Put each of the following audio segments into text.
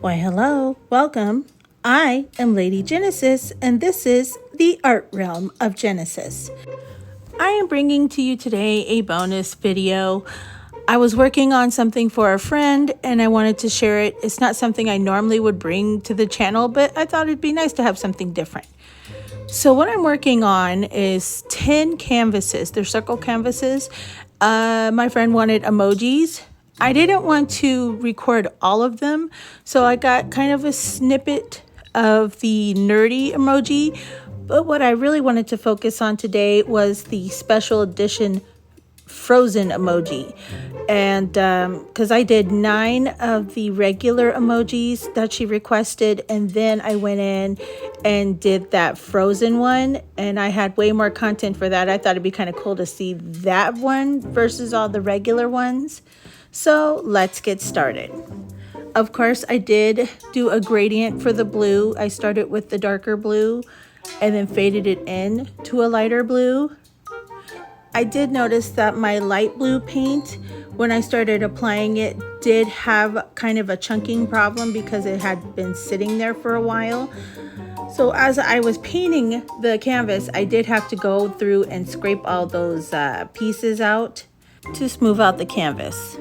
Why, hello, welcome. I am Lady Genesis, and this is the art realm of Genesis. I am bringing to you today a bonus video. I was working on something for a friend and I wanted to share it. It's not something I normally would bring to the channel, but I thought it'd be nice to have something different. So what I'm working on is 10 canvases. They're circle canvases. My friend wanted emojis. I didn't want to record all of them, so I got kind of a snippet of the nerdy emoji. But what I really wanted to focus on today was the special edition frozen emoji. And because I did 9 of the regular emojis that she requested, and then I went in and did that frozen one, and I had way more content for that. I thought it'd be kind of cool to see that one versus all the regular ones. So let's get started. Of course, I did do a gradient for the blue. I started with the darker blue and then faded it in to a lighter blue. I did notice that my light blue paint, when I started applying it, did have kind of a chunking problem because it had been sitting there for a while. So as I was painting the canvas, I did have to go through and scrape all those pieces out to smooth out the canvas.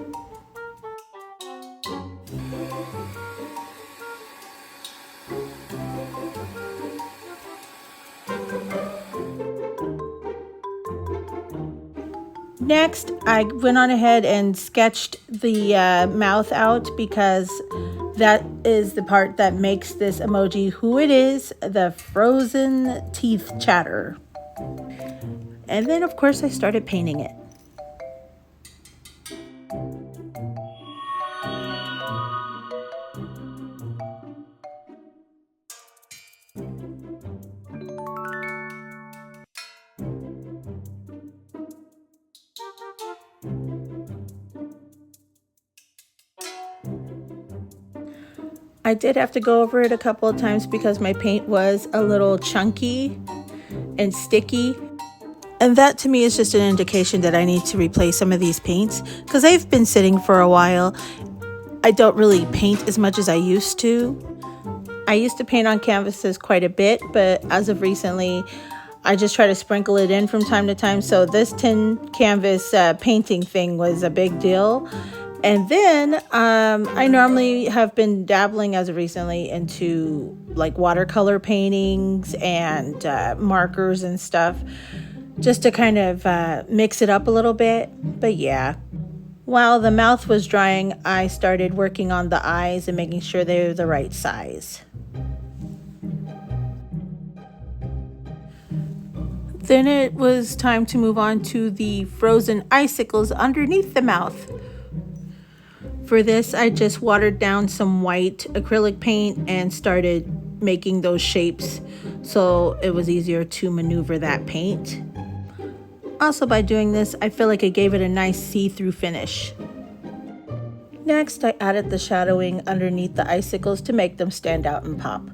Next, I went on ahead and sketched the mouth out because that is the part that makes this emoji who it is, the frozen teeth chatter. And then, of course, I started painting it. I did have to go over it a couple of times because my paint was a little chunky and sticky. And that to me is just an indication that I need to replace some of these paints because they've been sitting for a while. I don't really paint as much as I used to. I used to paint on canvases quite a bit, but as of recently, I just try to sprinkle it in from time to time. So this 10 canvas painting thing was a big deal. And then I normally have been dabbling as of recently into like watercolor paintings and markers and stuff just to kind of mix it up a little bit. But yeah, while the mouth was drying, I started working on the eyes and making sure they were the right size. Then it was time to move on to the frozen icicles underneath the mouth. For this, I just watered down some white acrylic paint and started making those shapes so it was easier to maneuver that paint. Also, by doing this, I feel like it gave it a nice see-through finish. Next, I added the shadowing underneath the icicles to make them stand out and pop.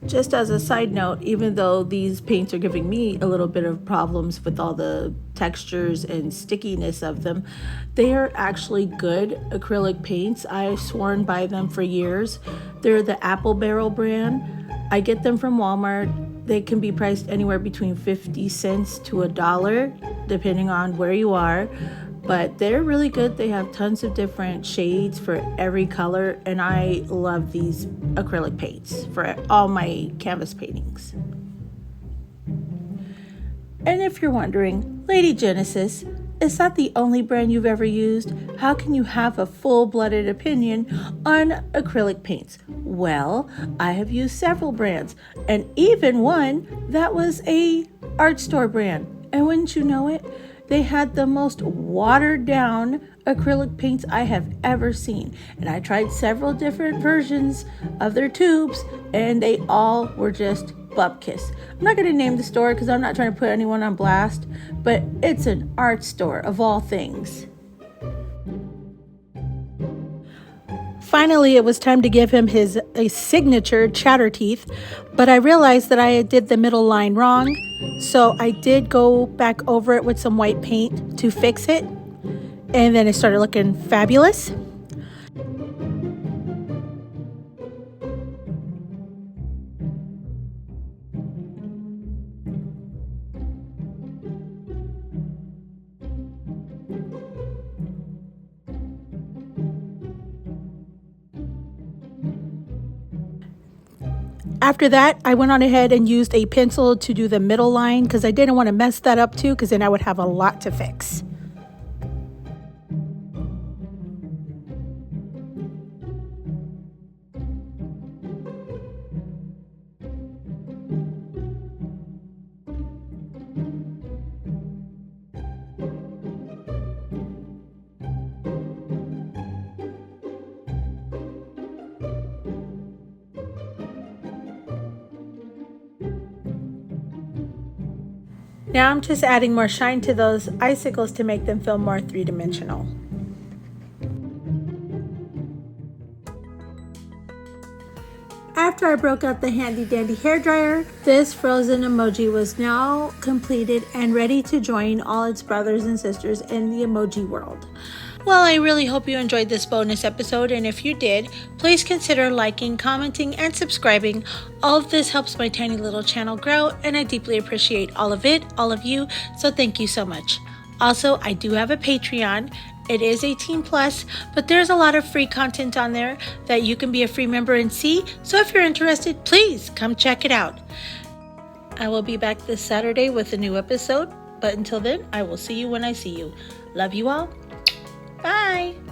Just as a side note, even though these paints are giving me a little bit of problems with all the textures and stickiness of them, they are actually good acrylic paints. I've sworn by them for years. They're the Apple Barrel brand. I get them from Walmart. They can be priced anywhere between 50 cents to $1, depending on where you are. But they're really good. They have tons of different shades for every color, and I love these acrylic paints for all my canvas paintings. And if you're wondering, Lady Genesis, is that the only brand you've ever used? How can you have a full-blooded opinion on acrylic paints? Well, I have used several brands, and even one that was a art store brand. And wouldn't you know it, they had the most watered down acrylic paints I have ever seen. And I tried several different versions of their tubes and they all were just bupkis. I'm not going to name the store because I'm not trying to put anyone on blast, but it's an art store of all things. Finally, it was time to give him his signature chatter teeth, but I realized that I did the middle line wrong, so I did go back over it with some white paint to fix it. and then it started looking fabulous. After that, I went on ahead and used a pencil to do the middle line because I didn't want to mess that up too, because then I would have a lot to fix. Now I'm just adding more shine to those icicles to make them feel more three-dimensional. After I broke out the handy dandy hairdryer, this frozen emoji was now completed and ready to join all its brothers and sisters in the emoji world. Well, I really hope you enjoyed this bonus episode, and if you did, please consider liking, commenting, and subscribing. All of this helps my tiny little channel grow, and I deeply appreciate all of it, all of you, so thank you so much. Also, I do have a Patreon. It is 18 plus, but there's a lot of free content on there that you can be a free member and see, so if you're interested, please come check it out. I will be back this Saturday with a new episode, but until then, I will see you when I see you. Love you all. Bye.